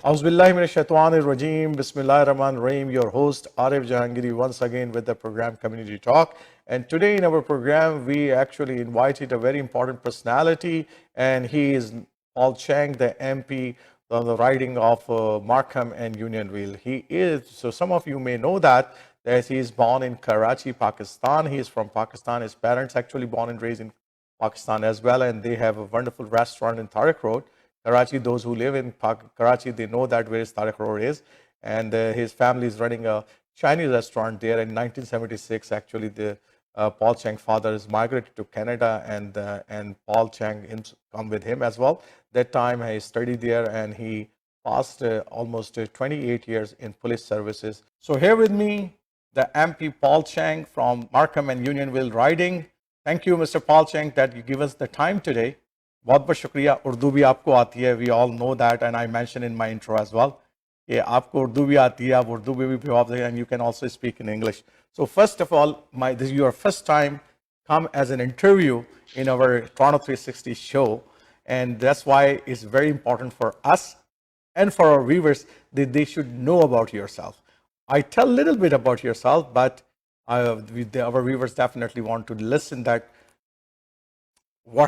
Auzubillahiminash-shaytanir-rajim. Bismillahir-Rahmanir-Rahim. Your host Arif Jahangiri once again with the program Community Talk. And today in our program, we actually invited a very important personality, and he is Paul Chang, the MP on the riding of Markham and Unionville. He is, so some of you may know that he is born in Karachi, Pakistan. He is from Pakistan. His parents actually born and raised in Pakistan as well, and they have a wonderful restaurant in Tariq Road. Karachi, those who live in Karachi, they know that where Tariq Road is. And his family is running a Chinese restaurant there. In 1976, actually, the Paul Chang father is migrated to Canada, and Paul Chang come with him as well. That time he studied there, and he passed almost 28 years in police services. So here with me, the MP Paul Chang from Markham and Unionville riding. Thank you, Mr. Paul Chang, that you give us the time today. बहुत बहुत शुक्रिया. उर्दू भी आपको आती है. We all know that, and I mentioned in my intro as well. कि आपको उर्दू भी आती है, आप उर्दू में भी जवाब दें, and you can also speak in English. So first of all, this is your first time come as an interview in our Toronto 360 show, and that's why it's very important for us and for our viewers that they should know about yourself. I tell a little bit about yourself, but our viewers definitely want to listen that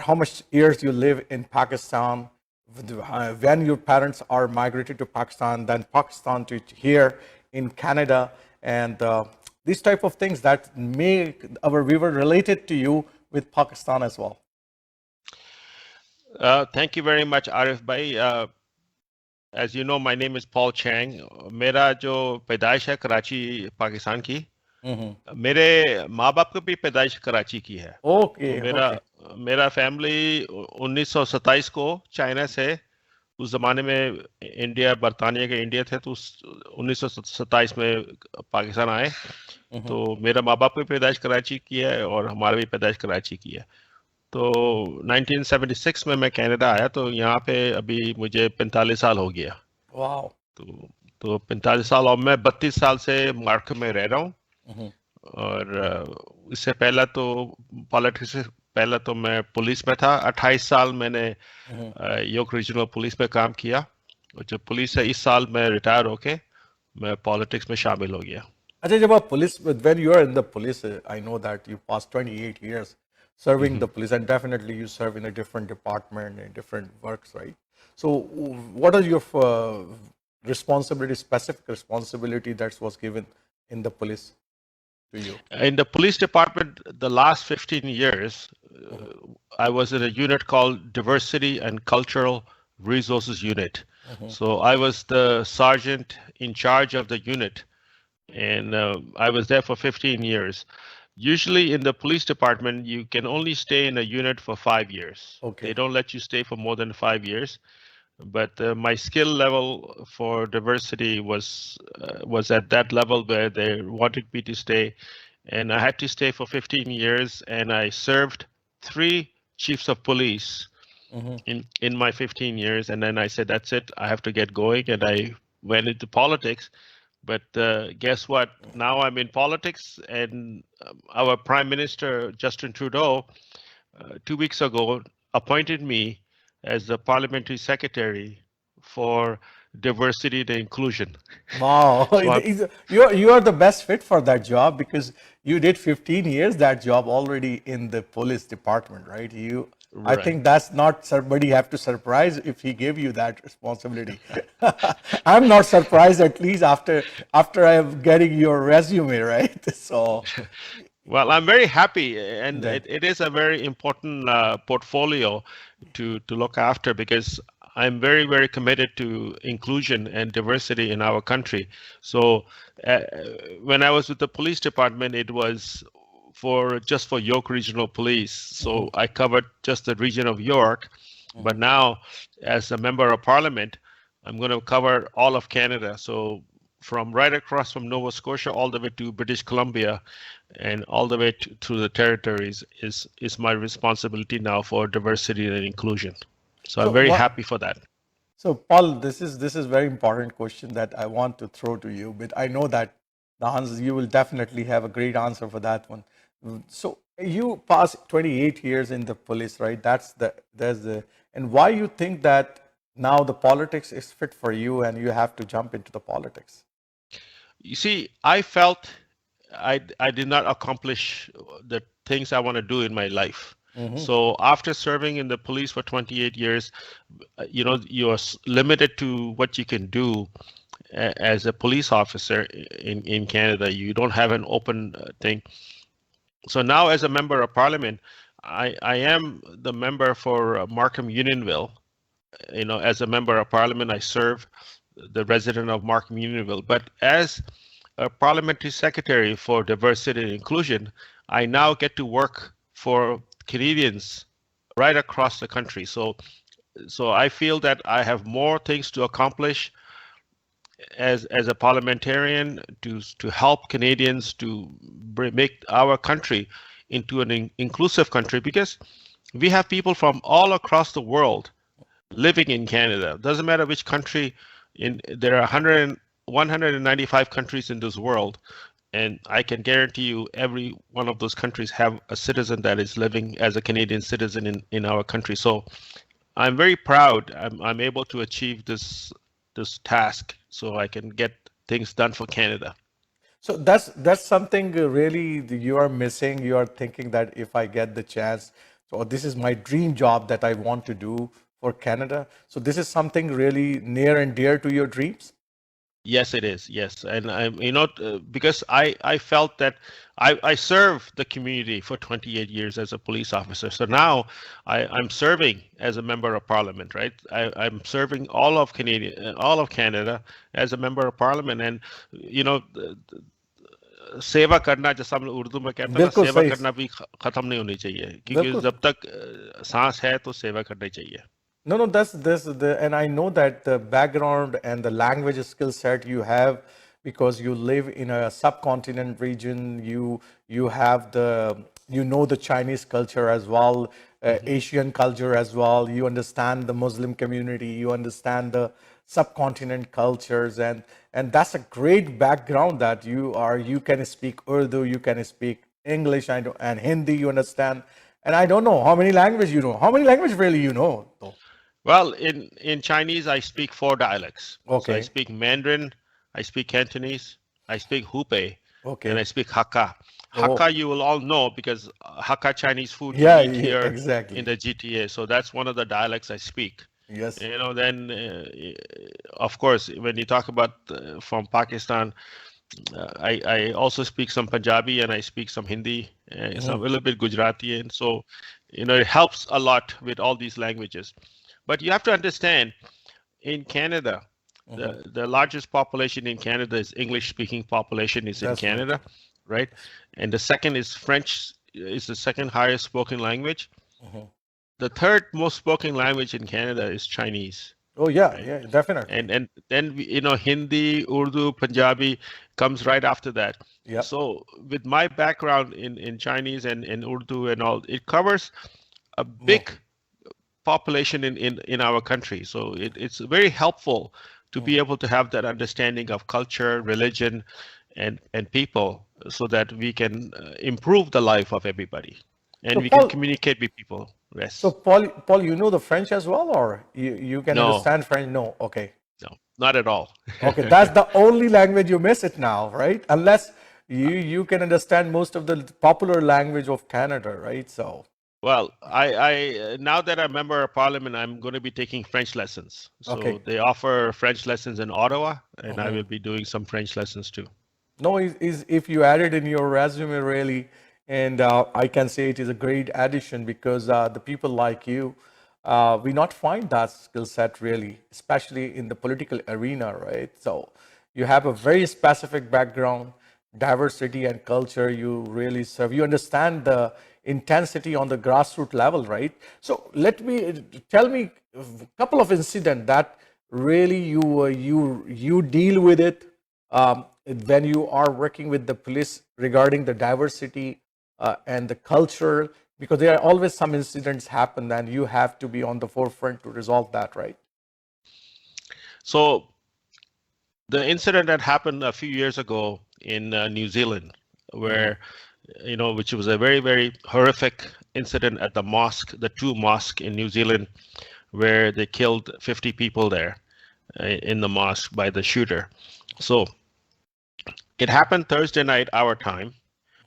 how much years you live in Pakistan, when your parents are migrated to Pakistan, then Pakistan to here in Canada, and these type of things that make our viewer related to you with Pakistan as well. Thank you very much, Arif Bhai. As you know, my name is Paul Chang. मेरा जो पैदाइश है कराची पाकिस्तान की, मेरे माँ बाप की भी पैदाइश कराची की है. मेरा फैमिली 1927 को चाइना से, उस जमाने में इंडिया बरतानिया के इंडिया थे, तो 1927 में पाकिस्तान आए. तो मेरा माँ बाप की पैदाइश कराची की है और हमारा भी पैदाइश कराची की है. तो 1976 में मैं कनाडा आया, तो यहाँ पे अभी मुझे 45 साल हो गया. वाओ. तो 45 साल, और मैं 32 साल से मार्कम में रह रहा हूँ. और इससे पहला तो पॉलिटिक्स से पहला तो मैं पुलिस में था. 28 साल मैंने योक रीजनल पुलिस में काम किया, और जब पुलिस है इस साल मैं रिटायर होके मैं पॉलिटिक्स में शामिल हो गया. अच्छा, जब आप police, when you are in the police, I know that you passed 28 years serving the police, and definitely you serve in a different department and different works, right? So what are your responsibility, specific responsibility that was given in the police to you? In the police department, the last 15 years, I was in a unit called Diversity and Cultural Resources Unit. So I was the sergeant in charge of the unit, and I was there for 15 years. Usually in the police department, you can only stay in a unit for 5 years. Okay. They don't let you stay for more than 5 years. But my skill level for diversity was at that level where they wanted me to stay. And I had to stay for 15 years, and I served 3 chiefs of police in my 15 years. And then I said, that's it, I have to get going. And I went into politics. But guess what? Now I'm in politics, and our Prime Minister, Justin Trudeau, 2 weeks ago appointed me as the Parliamentary Secretary for Diversity and Inclusion. Wow. So you are the best fit for that job, because you did 15 years that job already in the police department, right? Right. I think that's not somebody have to surprise if he gave you that responsibility. I'm not surprised, at least after I'm getting your resume, right? So, well, I'm very happy, and it is a very important portfolio to look after, because I'm very, very committed to inclusion and diversity in our country. So when I was with the police department, it was just for York Regional Police. So I covered just the region of York. But now, as a member of Parliament, I'm going to cover all of Canada. So from right across from Nova Scotia all the way to British Columbia and all the way to the territories is my responsibility now for diversity and inclusion. So I'm very happy for that. So Paul, this is very important question that I want to throw to you, but I know that the answer, you will definitely have a great answer for that one. So you passed 28 years in the police, right? And why you think that Now the politics is fit for you and you have to jump into the politics. You see, I felt I did not accomplish the things I want to do in my life. So after serving in the police for 28 years, you're limited to what you can do as a police officer in Canada. You don't have an open thing. So now as a member of parliament, I am the member for Markham-Unionville. As a member of parliament, I serve the resident of Markham-Unionville. But as a parliamentary secretary for diversity and inclusion, I now get to work for Canadians right across the country. So I feel that I have more things to accomplish as a parliamentarian to help Canadians to make our country into an inclusive country, because we have people from all across the world living in Canada. Doesn't matter which country. There are 195 countries in this world, and I can guarantee you every one of those countries have a citizen that is living as a Canadian citizen in our country. So I'm very proud I'm able to achieve this task so I can get things done for Canada. So that's something really you are missing. You are thinking that if I get the chance, so this is my dream job that I want to do for Canada. So this is something really near and dear to your dreams? Yes, it is. Yes. And because I felt that I served the community for 28 years as a police officer. So now I'm serving as a member of parliament, right? I'm serving all of Canada as a member of parliament. And, सेवा करना, जैसा हम उर्दू में कहते हैं ना, सेवा करना भी खत्म नहीं होनी चाहिए, क्योंकि जब तक सांस है तो सेवा करनी चाहिए. No, that's and I know that the background and the language skill set you have, because you live in a subcontinent region. You have the Chinese culture as well, Asian culture as well. You understand the Muslim community. You understand the subcontinent cultures, and that's a great background that you can speak Urdu, you can speak English, and Hindi. You understand, and I don't know how many languages you know. How many languages really you know, though? Well, in Chinese, I speak 4 dialects. Okay. So I speak Mandarin, I speak Cantonese, I speak Hubei, okay, and I speak Hakka. Hakka, you will all know, because Hakka Chinese food you eat here exactly. in the GTA. So that's one of the dialects I speak. Yes. Then, of course, when you talk about from Pakistan, I also speak some Punjabi, and I speak some Hindi, and a little bit Gujarati. And so, it helps a lot with all these languages. But you have to understand, in Canada, the largest population in Canada is English-speaking population is in Canada, right? And the second is French, is the second highest spoken language. The third most spoken language in Canada is Chinese. Oh yeah, right? Yeah, definitely. And then Hindi, Urdu, Punjabi comes right after that. Yeah. So with my background in Chinese and in Urdu and all, it covers a big population in our country. So it's very helpful to be able to have that understanding of culture, religion, and people, so that we can improve the life of everybody, and so we can communicate with people. Yes. So Paul, you know the French as well, or you can understand French? No. Okay. No, not at all. Okay, that's the only language you miss it now, right? Unless you can understand most of the popular language of Canada, right? So. Well, I now that I'm a member of parliament, I'm going to be taking French lessons. So they offer French lessons in Ottawa, and I will be doing some French lessons too. No, if you add it in your resume, really, and I can say it is a great addition, because the people like you, we not find that skill set really, especially in the political arena, right? So you have a very specific background, diversity and culture you really serve. You understand the intensity on the grassroots level, right? So tell me a couple of incidents that really you deal with it when you are working with the police regarding the diversity and the culture, because there are always some incidents happen and you have to be on the forefront to resolve that, right? So the incident that happened a few years ago in New Zealand, where which was a very, very horrific incident at the mosque, the two mosques in New Zealand, where they killed 50 people there in the mosque by the shooter. So it happened Thursday night, our time.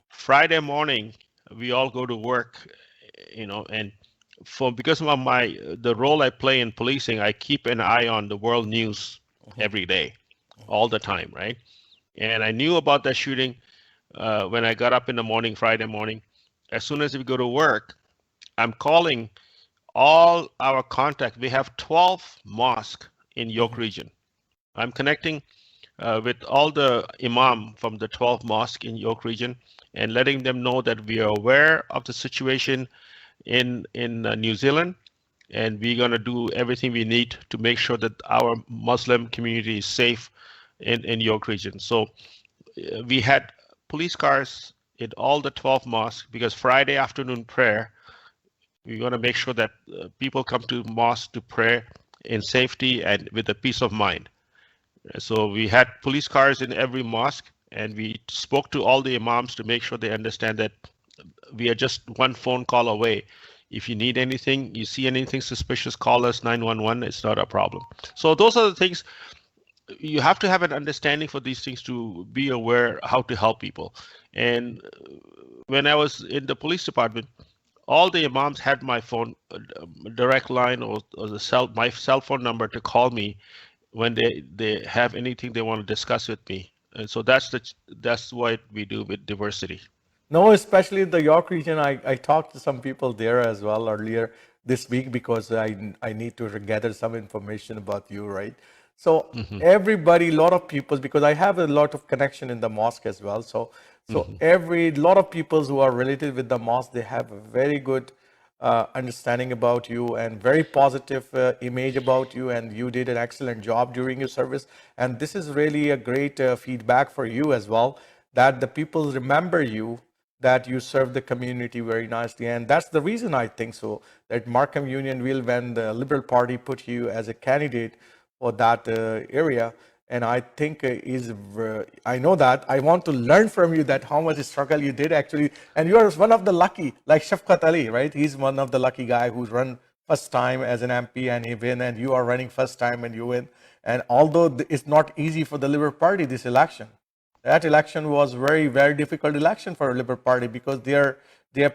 Friday morning, we all go to work, and because of the role I play in policing, I keep an eye on the world news every day, all the time, right? And I knew about that shooting when I got up in the morning, Friday morning. As soon as we go to work, I'm calling all our contacts. We have 12 mosques in York region. I'm connecting with all the imam from the 12 mosques in York region and letting them know that we are aware of the situation in New Zealand, and we're going to do everything we need to make sure that our Muslim community is safe in York region. So we had police cars in all the 12 mosques because Friday afternoon prayer, we want to make sure that people come to mosque to pray in safety and with a peace of mind. So we had police cars in every mosque, and we spoke to all the imams to make sure they understand that we are just one phone call away. If you need anything, you see anything suspicious, call us 911. It's not a problem. So those are the things. You have to have an understanding for these things to be aware how to help people. And when I was in the police department, all the imams had my phone, direct line or my cell phone number to call me when they have anything they want to discuss with me. And so that's what we do with diversity. No, especially the York region. I talked to some people there as well earlier this week because I need to gather some information about you, right? So everybody, a lot of people, because I have a lot of connection in the mosque as well. So every lot of people who are related with the mosque, they have a very good understanding about you and very positive image about you, and you did an excellent job during your service. And this is really a great feedback for you as well, that the people remember you, that you serve the community very nicely. And that's the reason I think so, that Markham-Unionville, when the Liberal Party put you as a candidate for that area, and I think I know that I want to learn from you that how much struggle you did actually. And you are one of the lucky, like Shafqat Ali, right? He's one of the lucky guy who's run first time as an MP and he win, and you are running first time and you win. And although it's not easy for the Liberal Party, this election, that election was very difficult election for Liberal Party because their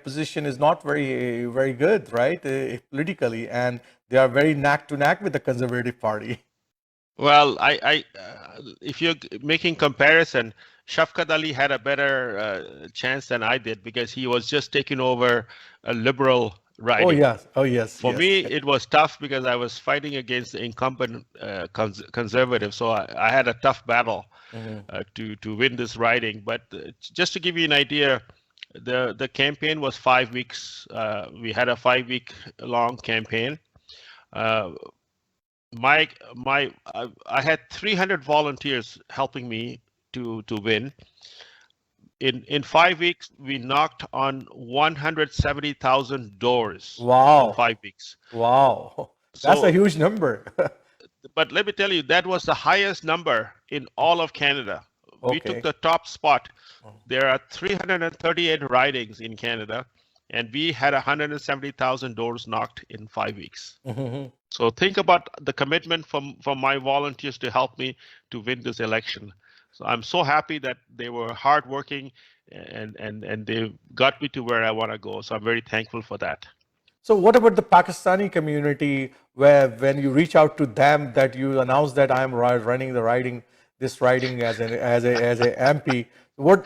position is not very good, right, politically, and they are very neck to neck with the Conservative Party. Well, if you're making comparison, Shafqat Ali had a better chance than I did because he was just taking over a liberal riding. Oh yes. For me, it was tough because I was fighting against the incumbent conservative, so I had a tough battle to win this riding. But just to give you an idea, the campaign was 5 weeks. We had a 5-week long campaign. I had 300 volunteers helping me to win. In 5 weeks, we knocked on 170,000 doors. Wow. In 5 weeks. Wow. That's a huge number. But let me tell you, that was the highest number in all of Canada. We took the top spot. There are 338 ridings in Canada, and we had 170,000 doors knocked in 5 weeks. So think about the commitment from my volunteers to help me to win this election. So I'm so happy that they were hardworking and they got me to where I want to go. So I'm very thankful for that. So what about the Pakistani community, where when you reach out to them, that you announce that I am running this riding as a MP, what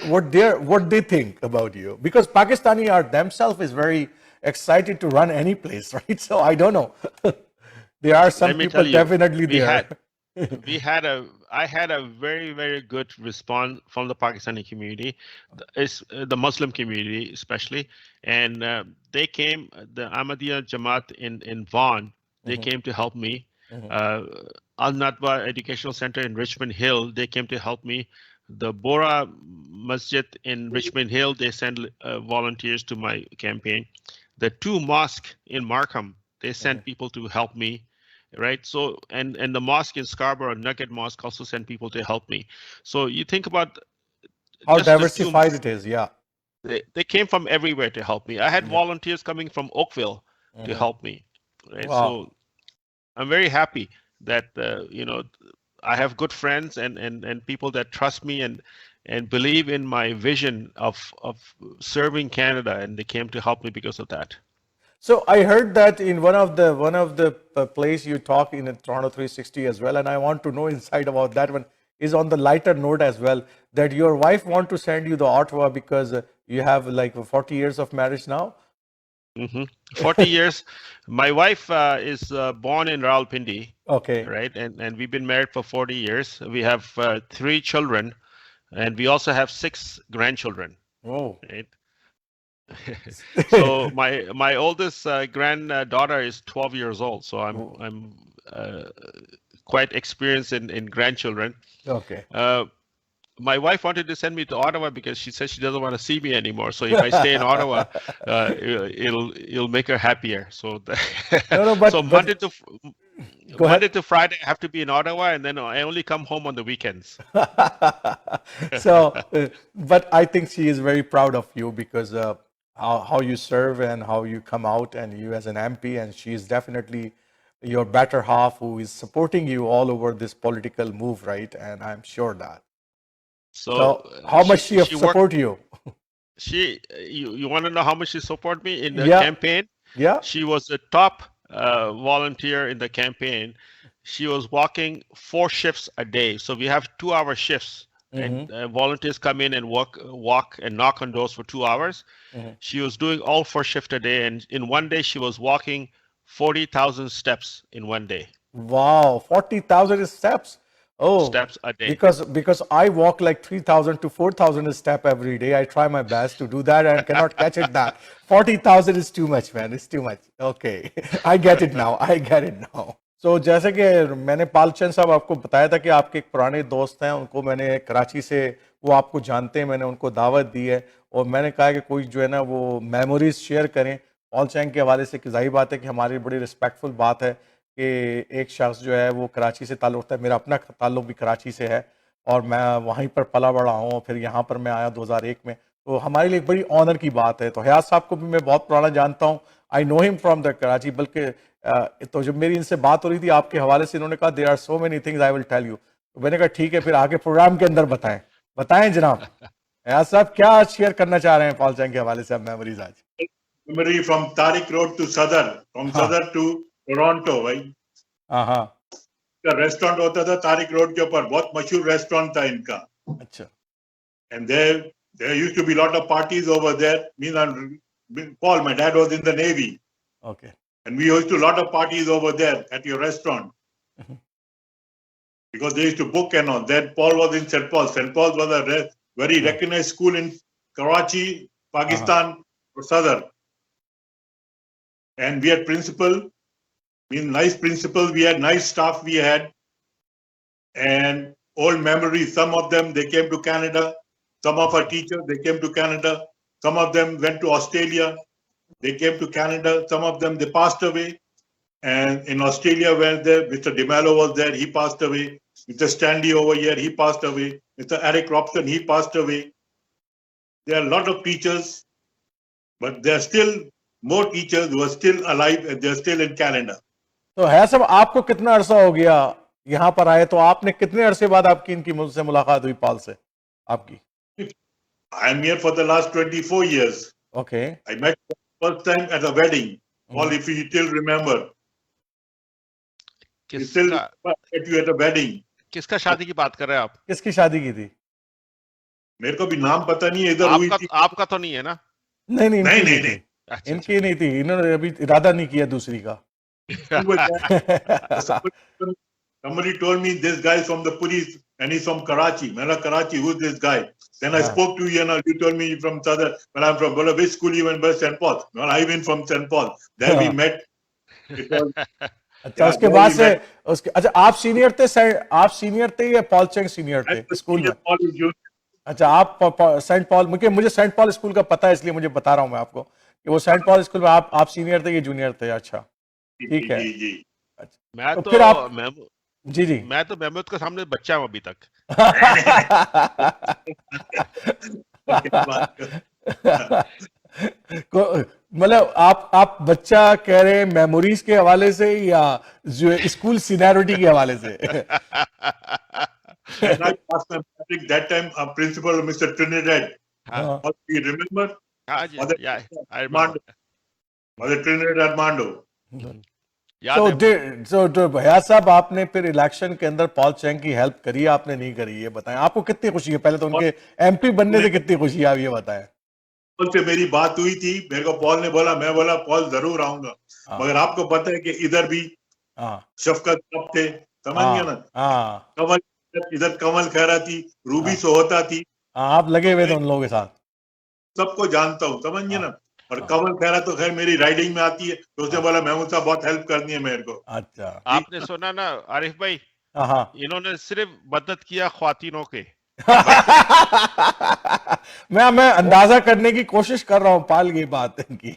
they think about you? Because Pakistani are themselves is very excited to run any place, right? So I don't know. There are some people definitely there. I had a very good response from the Pakistani community, the Muslim community especially, and they came. The Ahmadiyya Jamaat in Vaughan, they came to help me. Al Nadwa Educational Center in Richmond Hill, they came to help me. The Bora Masjid in Richmond Hill, they sent volunteers to my campaign. The 2 mosques in Markham, they sent people to help me. Right. So and the mosque in Scarborough, Nugget Mosque, also sent people to help me. So you think about how diversified it is. Yeah. They came from everywhere to help me. I had volunteers coming from Oakville to help me. Right. Wow. I'm very happy that you know, I have good friends and people that trust me and believe in my vision of serving Canada, and they came to help me because of that. So I heard that in one of the place you talk in Toronto 360 as well, and I want to know inside about that one is on the lighter note as well, that your wife want to send you the Ottawa because you have like 40 years of marriage now. hmm 40 years. My wife is born in Rawalpindi, Okay. right? And we've been married for 40 years. We have 3 children, and we also have 6 grandchildren, Oh. right? So my oldest granddaughter is 12 years old, so I'm quite experienced in grandchildren. Okay. My wife wanted to send me to Ottawa because she says she doesn't want to see me anymore. So if I stay in Ottawa, it'll make her happier. So No, no, so but go Monday ahead. to Friday I have to be in Ottawa, and then I only come home on the weekends. So, but I think she is very proud of you because how you serve and how you come out, and you as an MP, and she is definitely your better half who is supporting you all over this political move, right? And I'm sure that. So So, how much she she worked. support you? You want to know how much she supported me in the Yeah, campaign? yeah. She was the top volunteer in the campaign. She was walking 4 shifts a day. So we have 2-hour shifts, and Mm-hmm, volunteers come in and walk and knock on doors for 2 hours. mm-hmm. She was doing all 4 shifts a day, and in one day she was walking 40,000 steps in one day. Wow, 40,000 steps. Oh, Steps a day. because I walk like 3,000 to 4,000 step every day. I try my best to do that and cannot catch it that. 40,000 is too much, man. It's too much. Okay, I get it now. I get it now. So जैसे कि मैंने पाल चंद साहब आपको बताया था कि आपके एक पुराने दोस्त हैं, उनको मैंने कराची से, वो आपको जानते हैं, मैंने उनको दावत दी है और मैंने कहा कि कोई जो है ना वो मेमोरीज शेयर करें पॉल चैंग के हवाले से। कि जाहिर बात है कि हमारी बड़ी रिस्पेक्टफुल बात है कि एक शख्स जो है वो कराची से ताल्लुक़ रखता है। मेरा अपना ताल्लुक़ भी कराची से है और मैं वहीं पर पला बड़ा हूँ, फिर यहाँ पर मैं आया 2001 में, तो हमारे लिए एक बड़ी ऑनर की बात है। तो हयात साहब को भी मैं बहुत पुराना जानता हूँ, I know him from the Karachi. बल्कि तो जब मेरी इनसे बात हो रही थी आपके हवाले से, इन्होंने कहा there are so many things I will tell you. तो मैंने कहा ठीक है, फिर आगे प्रोग्राम के अंदर बताएं। बताएं जनाब, हयात साहब क्या शेयर करना चाह रहे हैं पॉल चैंग के हवाले से आप मेमोरीज आज? Memory from Tariq Road to Sadar, from Sadar to Toronto, भाई। हाँ, का रेस्टोरेंट होता था तारिक रोड के ऊपर, बहुत मशहूर रेस्टोरेंट था इनका। अच्छा। And there used to be lot of parties over there. Paul, my dad was in the Navy. Okay. And we used to lot of parties over there at your restaurant. Because they used to book and all. Then Paul was in St. Paul. St. Paul was a very recognized school in Karachi, Pakistan, or Sadar. And we had principal, nice principal, we had nice staff we had. And old memories, some of them, they came to Canada. Some of our teachers, they came to Canada. Some of them went to Australia. They came to Canada. Some of them, they passed away. And in Australia, where there, Mr. DeMello was there, he passed away. Mr. Stanley over here, he passed away. Mr. Eric Robson, he passed away. There are a lot of teachers, but there are still more teachers who are still alive and they're still in Canada. तो है सब, आपको कितना अरसा हो गया यहाँ पर आए? तो आपने कितने अरसे बाद आपकी इनकी मुझसे मुलाकात हुई पॉल से आपकी? I'm here for the last 24 years. Okay. I met you first time at a wedding. Paul, if you still remember. You still met you at a wedding. किसका शादी की बात कर रहे हैं आप? किसकी शादी की थी? मेरे को भी नाम पता नहीं है, इधर हुई थी। आपका तो नहीं है ना? नहीं, इनकी नहीं थी। इन्होंने अभी इरादा नहीं किया दूसरी का। Somebody told me this guy is from the police and he's from Karachi. Mela Karachi, who's this guy? Then I spoke to you and you told me you're from Southern. Well, I'm from which school you went? St. Paul. Well, I went from St. Paul. There we met. अच्छा, उसके बाद से उसके, अच्छा आप senior थे या Paul Chang senior थे स्कूल में? अच्छा, आप सेंट पॉल, मुझे सेंट पॉल स्कूल का पता है, इसलिए मुझे बता रहा हूँ मैं आपको कि वो सेंट पॉल स्कूल में आप सीनियर थे या जूनियर थे? अच्छा, ठीक है। अच्छा, मैं तो फिर आप जी मैं तो महमूद के सामने बच्चा हूँ अभी तक। मतलब आप बच्चा कह रहे हैं मेमोरीज के हवाले से या जो स्कूल सीनियरिटी के हवाले से? And I passed my matric that time. Principal Mr. Trinidad. हाँ, You remember? हाँ जी, Mother yeah, I remember. Mother Trinidad Armando. याद है मुझे। तो भैया साहब, आपने फिर इलेक्शन के अंदर पॉल चैंग की हेल्प करी, आपने नहीं करी, ये बताएं। आपको कितनी खुशी है? पहले तो उनके एमपी बनने से कितनी खुशी है, आप ये बताएं। पॉल से मेरी बात हुई थी, मेरे को पॉल ने बोला, मैं बोला पॉल जरूर आऊंगा, मगर आपको पता है कि इधर भी शफकत साहब थे, समझ गया ना? कमल, इधर कमल खैरा थी, रूबी सोहता थी, आप लगे हुए थे उन लोगों के साथ। सबको जानता हूँ, समझ गया ना? और कमल खैरा तो खैर मेरी राइडिंग में आती है, तो उसने बोला महमूद साहब बहुत हेल्प करनी है मेरे को। अच्छा, आपने सुना ना आरिफ भाई, इन्होंने सिर्फ मदद किया ख्वातीनों के। मैं अंदाजा करने की कोशिश कर रहा हूँ पाल की बात की।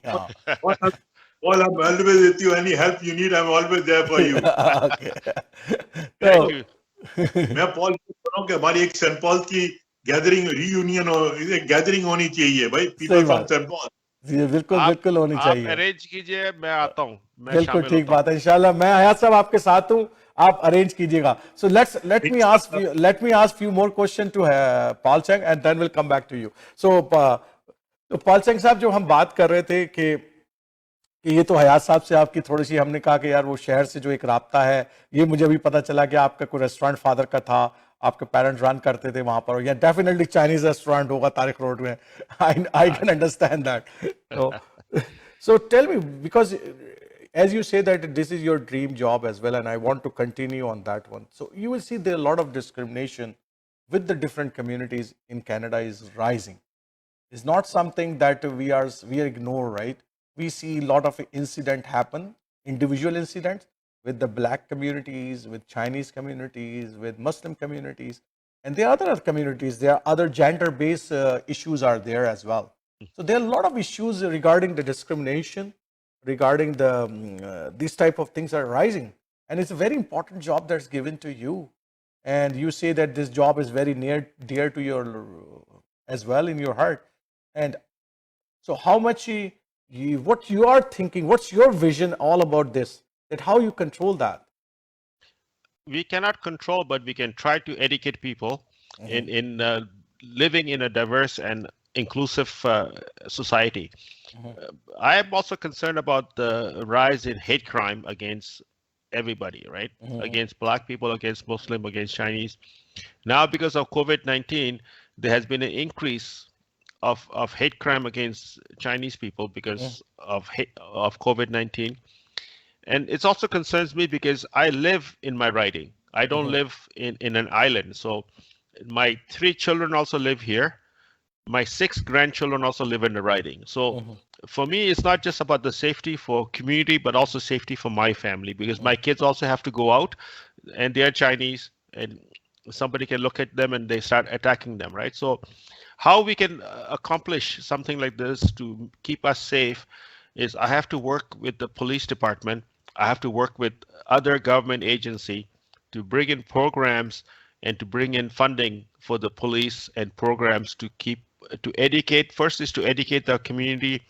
Paul, I'm always with you. Any help you need, I'm always there for you. Thank you. मैं पॉल बोल रहा हूँ कि हमारी एक सेंट पॉल की गैदरिंग रियूनियन एक गैदरिंग होनी चाहिए भाई, पीपल फ्रॉम सेंट पॉल। बिल्कुल बिल्कुल होनी चाहिए। आप अरेंज कीजिए, मैं आता हूँ, बिल्कुल ठीक बात है, इंशाल्लाह। मैं हयात साहब आपके साथ हूँ, आप अरेंज कीजिएगा। सो let me ask few more question to Paul Chang and then we'll come back to you. So Paul Chang साहब, जो हम बात कर रहे थे कि ये तो हयात साहब से आपकी थोड़ी सी, हमने कहा कि यार वो शहर से जो एक राब्ता है, ये मुझे भी पता चला कि आपका कोई रेस्टोरेंट फादर का था, आपके पेरेंट्स रन करते थे वहां पर, या डेफिनेटली चाइनीज रेस्टोरेंट होगा तारिक रोड में। I can understand that. So tell me, because as you say that this is your dream job as well, and I want to continue on that one. So you will see there are a lot of discrimination with the different communities in Canada is rising. It's not something that we ignore, right? We see a lot of incident happen, individual incidents with the black communities, with Chinese communities, with Muslim communities, and there are other communities. There are other gender-based issues are there as well. So there are a lot of issues regarding the discrimination, regarding the these type of things are rising, and it's a very important job that's given to you, and you say that this job is very dear to your as well in your heart. And so how much what you are thinking, what's your vision all about this, that how you control that? We cannot control, but we can try to educate people in living in a diverse and inclusive society. I am also concerned about the rise in hate crime against everybody, right? Against black people, against Muslim, against Chinese. Now, because of COVID-19, there has been an increase of hate crime against Chinese people because of COVID-19. And it also concerns me because I live in my riding. I don't live in an island. So my 3 children also live here. My 6 grandchildren also live in the riding. So for me, it's not just about the safety for community, but also safety for my family, because my kids also have to go out and they're Chinese and somebody can look at them and they start attacking them, right? So how we can accomplish something like this to keep us safe is I have to work with the police department. I have to work with other government agency to bring in programs and to bring in funding for the police and programs to educate. First is to educate the community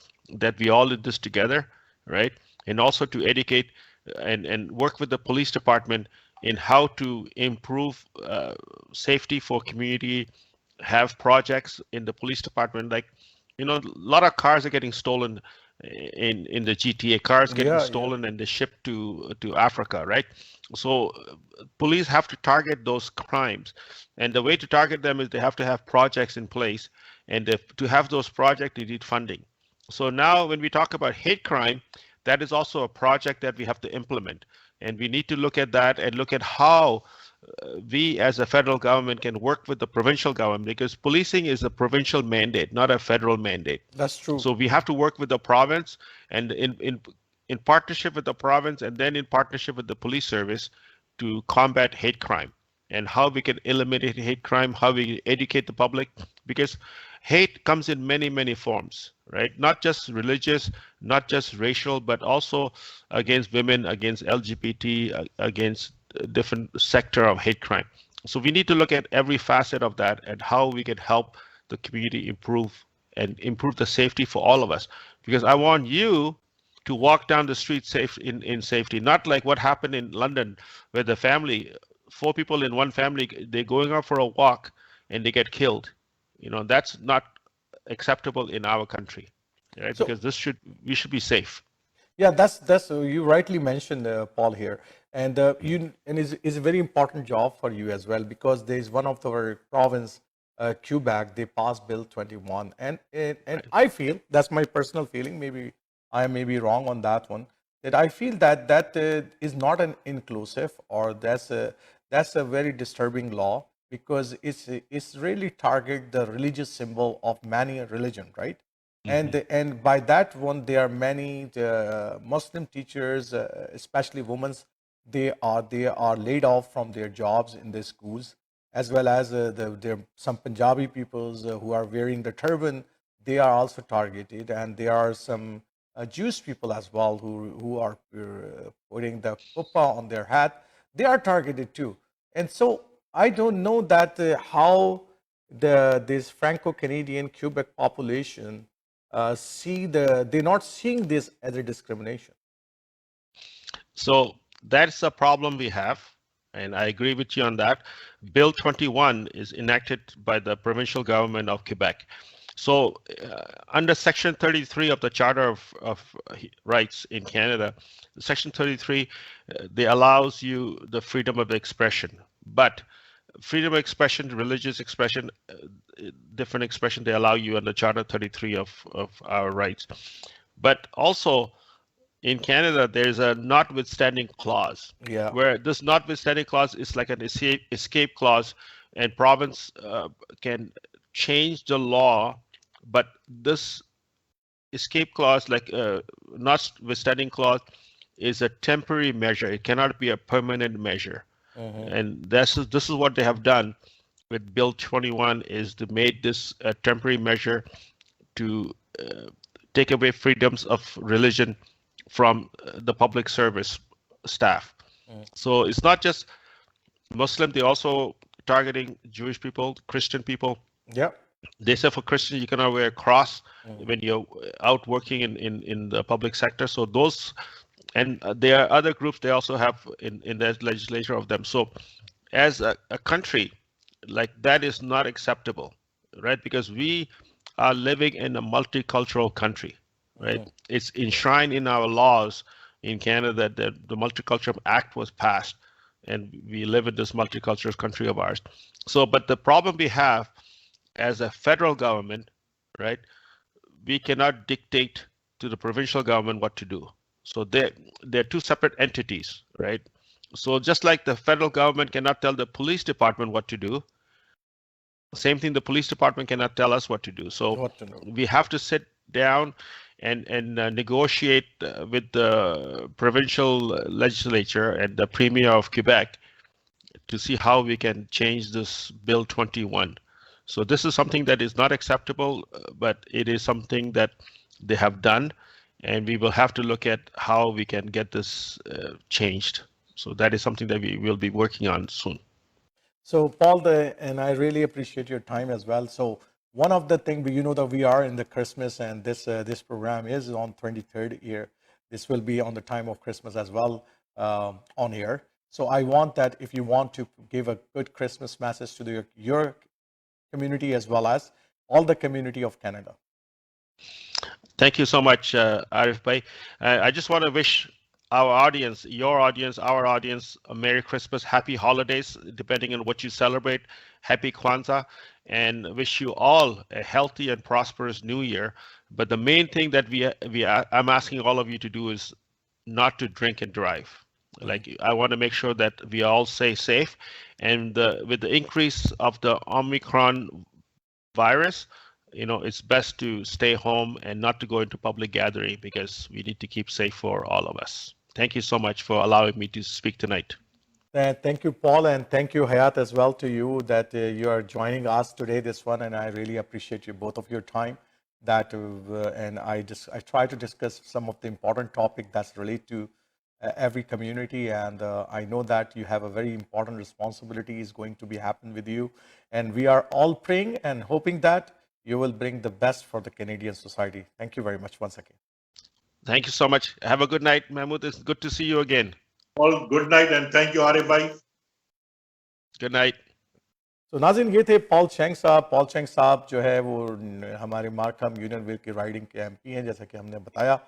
that we all in this together, right? And also to educate and work with the police department in how to improve safety for community, have projects in the police department. Like, a lot of cars are getting stolen in the GTA, cars getting stolen and they shipped to Africa, right? So police have to target those crimes, and the way to target them is they have to have projects in place, and to have those projects they need funding. So now when we talk about hate crime, that is also a project that we have to implement, and we need to look at that and look at how we as a federal government can work with the provincial government, because policing is a provincial mandate, not a federal mandate. That's true. So we have to work with the province, and in partnership with the province, and then in partnership with the police service to combat hate crime, and how we can eliminate hate crime, how we educate the public, because hate comes in many, many forms, right? Not just religious, not just racial, but also against women, against LGBT, against different sector of hate crime. So we need to look at every facet of that and how we can help the community improve and improve the safety for all of us. Because I want you to walk down the street safe in safety, not like what happened in London, where the family, 4 people in one family, they're going out for a walk and they get killed. That's not acceptable in our country, right? So, Because we should be safe. yeah, that's you rightly mentioned, Paul here, and it's a very important job for you as well because there is one of our province, Quebec, they passed Bill 21, and I feel that's my personal feeling. Maybe I may be wrong on that one. That I feel that is not an inclusive, or that's a very disturbing law because it's really target the religious symbol of many religion, right? And by that one there are many Muslim teachers, especially women, they are laid off from their jobs in the schools, as well as there are some Punjabi peoples who are wearing the turban. They are also targeted, and there are some Jewish people as well who are putting the pupa on their hat. They are targeted too. And so I don't know that how this Franco-Canadian Quebec population they're not seeing this as a discrimination. So that's a problem we have, and I agree with you on that. Bill 21 is enacted by the provincial government of Quebec. So under Section 33 of the Charter of Rights in Canada, Section 33, they allows you the freedom of expression. But freedom of expression, religious expression, different expression, they allow you under Charter 33 of our rights. But also, in Canada, there's a notwithstanding clause, where this notwithstanding clause is like an escape clause, and province can change the law, but this escape clause, like notwithstanding clause, is a temporary measure. It cannot be a permanent measure. And this is what they have done with Bill 21, is to make this a temporary measure to take away freedoms of religion from the public service staff. So it's not just Muslim, they're also targeting Jewish people, Christian people. Yeah. They say for Christians, you cannot wear a cross when you're out working in the public sector. So those, and there are other groups they also have in the legislature of them. So as a country, like that is not acceptable, right? Because we are living in a multicultural country, right? It's enshrined in our laws in Canada that the Multicultural Act was passed, and we live in this multicultural country of ours. So, but the problem we have as a federal government, right? We cannot dictate to the provincial government what to do. So they're two separate entities, right? So just like the federal government cannot tell the police department what to do, same thing, the police department cannot tell us what to do. So we have to sit down and negotiate with the provincial legislature and the Premier of Quebec to see how we can change this Bill 21. So this is something that is not acceptable, but it is something that they have done, and we will have to look at how we can get this changed. So that is something that we will be working on soon. So Paul, and I really appreciate your time as well. So one of the things, you know, that we are in the Christmas, and this program is on 23rd year. This will be on the time of Christmas as well on here. So I want that if you want to give a good Christmas message to your community as well as all the community of Canada. Thank you so much, Arif Bhai. I just want to wish our audience, your audience, our audience, a Merry Christmas, Happy Holidays, depending on what you celebrate, Happy Kwanzaa, and wish you all a healthy and prosperous New Year. But the main thing that I'm asking all of you to do is not to drink and drive. Like, I want to make sure that we all stay safe, and with the increase of the Omicron virus, you know, it's best to stay home and not to go into public gathering, because we need to keep safe for all of us. Thank you so much for allowing me to speak tonight. Thank you, Paul, and thank you, Hayat, as well to you that you are joining us today, this one, and I really appreciate you both of your time. And I try to discuss some of the important topic that's related to every community, and I know that you have a very important responsibility is going to be happen with you, and we are all praying and hoping that you will bring the best for the Canadian society. Thank you very much once again. Thank you so much. Have a good night, Mahmood. It's good to see you again. All good night and thank you, Arif bhai. Good night. तो नाज़रीन ये थे Paul Chang साहब। Paul Chang साहब जो है वो हमारे मार्कम यूनियनविल की राइडिंग के MP हैं, जैसा कि हमने बताया,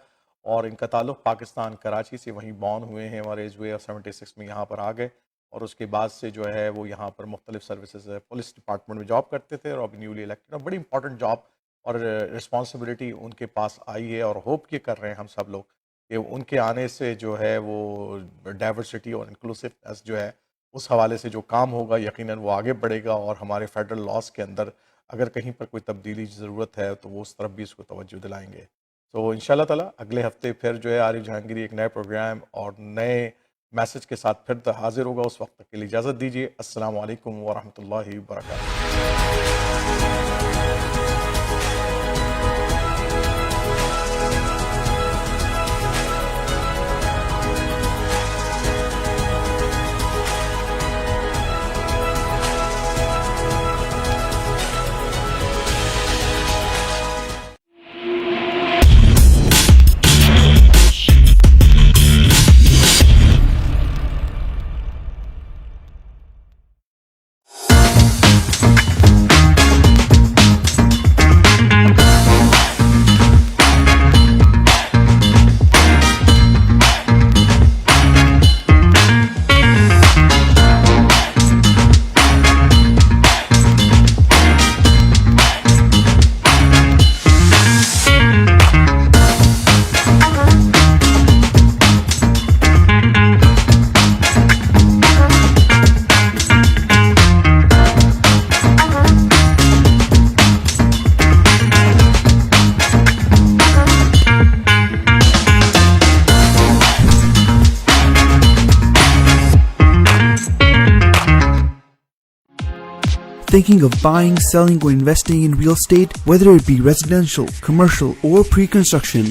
और इनका ताल्लुक पाकिस्तान कराची से, वहीं बॉर्न हुए हैं और एज वे ऑफ 76 में यहाँ पर आ गए, और उसके बाद से जो है वो यहाँ पर मुख्तलिफ सर्विसेज पुलिस डिपार्टमेंट में जॉब करते थे, और अब न्यूली इलेक्टेड, बड़ी इंपॉर्टेंट जॉब और रिस्पॉन्सिबिलिटी उनके पास आई है। और होप ये कर रहे हैं हम सब लोग कि उनके आने से जो है वो डाइवर्सिटी और इंक्लूसिवनेस जो है उस हवाले से जो काम होगा यकीनन वो आगे बढ़ेगा, और हमारे फेडरल लॉज के अंदर अगर कहीं पर कोई तब्दीली की ज़रूरत है तो वो उस तरफ भी इसको तवज्जो दिलाएंगे। तो इंशाल्लाह ताला अगले हफ्ते फिर जो है आरिफ जहांगीरी एक नए प्रोग्राम और नए मैसेज के साथ फिर हाजिर होगा। उस वक्त तक के लिए इजाज़त दीजिए। अस्सलाम वालेकुम वरहमतुल्लाहि वबरकातुहू। Thinking of buying, selling, or investing in real estate, whether it be residential, commercial, or pre-construction,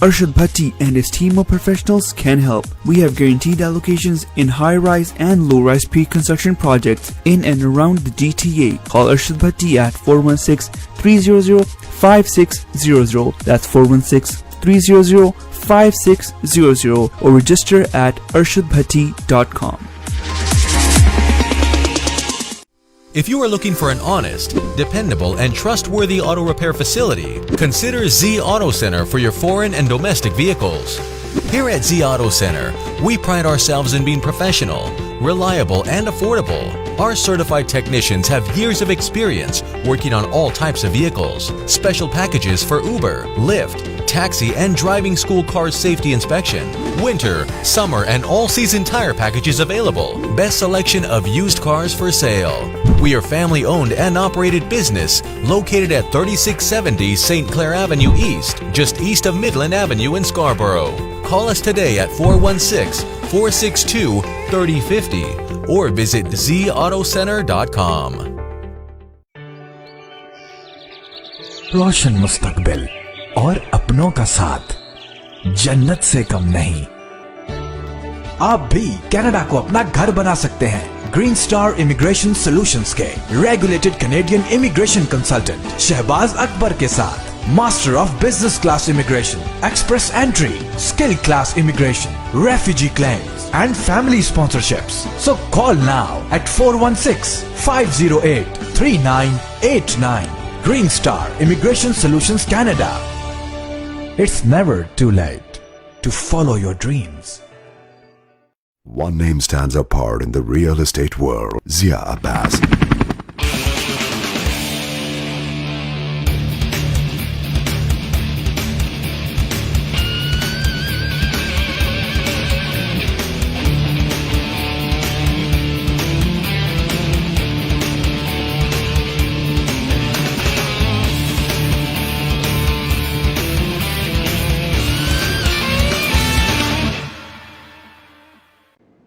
Arshad Bhatti and his team of professionals can help. We have guaranteed allocations in high-rise and low-rise pre-construction projects in and around the GTA. Call Arshad Bhatti at 416-300-5600. That's 416-300-5600, or register at arshadbhatti.com. If you are looking for an honest, dependable, and trustworthy auto repair facility, consider Z Auto Center for your foreign and domestic vehicles. Here at Z Auto Center, we pride ourselves in being professional, reliable, and affordable. Our certified technicians have years of experience working on all types of vehicles. Special packages for Uber, Lyft, taxi, and driving school car safety inspection. Winter, summer, and all-season tire packages available. Best selection of used cars for sale. We are family-owned and operated business located at 3670 St. Clair Avenue East, just east of Midland Avenue in Scarborough. Call us today at 416-462-3050 or visit zautocenter.com. रोशन मुस्तकबिल और अपनों का साथ जन्नत से कम नहीं। आप भी कनाडा को अपना घर बना सकते हैं। ग्रीन स्टार इमिग्रेशन सॉल्यूशंस के regulated Canadian immigration consultant Shahbaz Akbar के साथ master of business class immigration, express entry, skill class immigration, refugee claims and family sponsorships. So call now at 416-508-3989. Green Star Immigration Solutions Canada. It's never too late to follow your dreams. One name stands apart in the real estate world, Zia Abbas.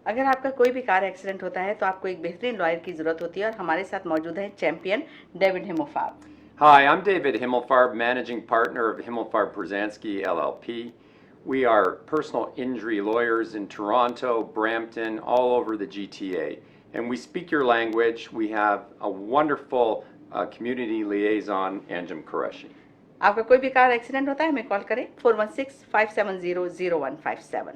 अगर आपका कोई भी car accident होता है तो आपको एक बेहतरीन लॉयर की जरूरत होती है और हमारे साथ मौजूद हैं champion David Himofarb. Hi, I'm David Himmelfarb, managing partner of Himmelfarb Brzezinski LLP. We are personal injury lawyers in Toronto, Brampton, all over the GTA. And we speak your language. We have a wonderful Community Liaison, Anjem Qureshi. आपका कोई भी car accident होता है हमें call करें 416-570-0157।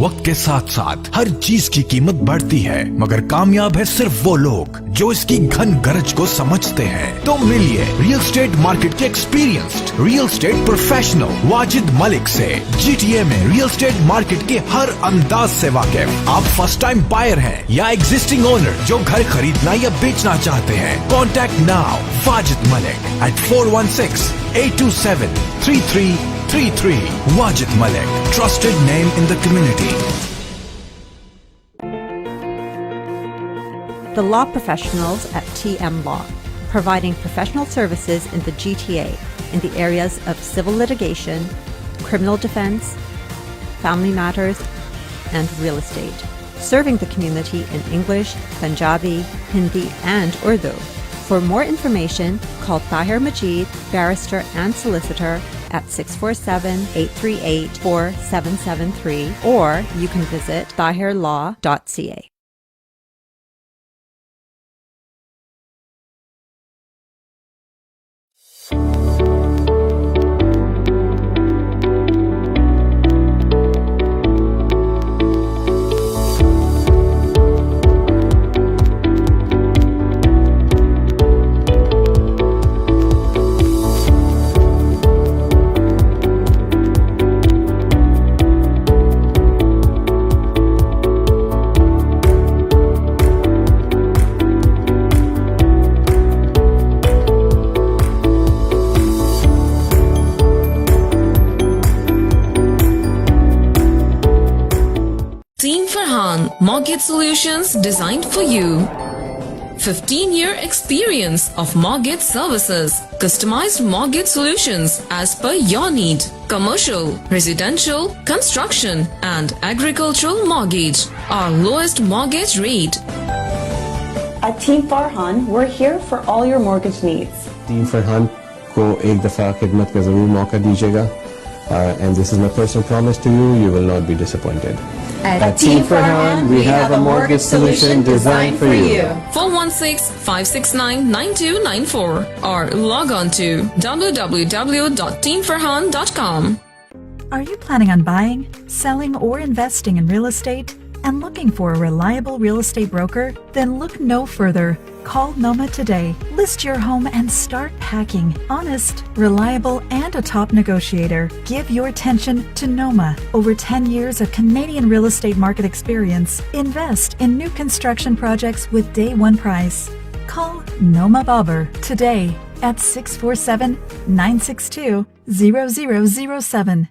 वक्त के साथ साथ हर चीज की कीमत बढ़ती है, मगर कामयाब है सिर्फ वो लोग जो इसकी घन गरज को समझते हैं। तो मिलिए रियल एस्टेट मार्केट के experienced real estate professional Wajid Malik से। GTA में रियल एस्टेट मार्केट के हर अंदाज से वाकिफ। आप फर्स्ट टाइम बायर हैं या एग्जिस्टिंग ओनर जो घर खरीदना या बेचना चाहते हैं, contact now Wajid Malik at 416-827-3333। Wajid Malik, trusted name in the community. The law professionals at TM Law, providing professional services in the GTA in the areas of civil litigation, criminal defense, family matters, and real estate. Serving the community in English, Punjabi, Hindi, and Urdu. For more information, call Tahir Majid, barrister and solicitor at 647-838-4773, or you can visit tahirlaw.ca. Mortgage solutions designed for you. 15-year experience of mortgage services. Customized mortgage solutions as per your need. Commercial, residential, construction and agricultural mortgage. Our lowest mortgage rate. At Team Farhan, we're here for all your mortgage needs. Team Farhan को एक दफा खिदमत का जरूर मौका दीजिएगा. And this is my personal promise to you, you will not be disappointed. At Team Farhan, we have a mortgage solution designed for you. 416-569-9294 or log on to www.teamfarhan.com. Are you planning on buying, selling, or investing in real estate and looking for a reliable real estate broker? Then look no further. Call Noma today. List your home and start packing. Honest, reliable, and a top negotiator. Give your attention to Noma. Over 10 years of Canadian real estate market experience. Invest in new construction projects with day one price. Call Noma Babur today at 647-962-0007.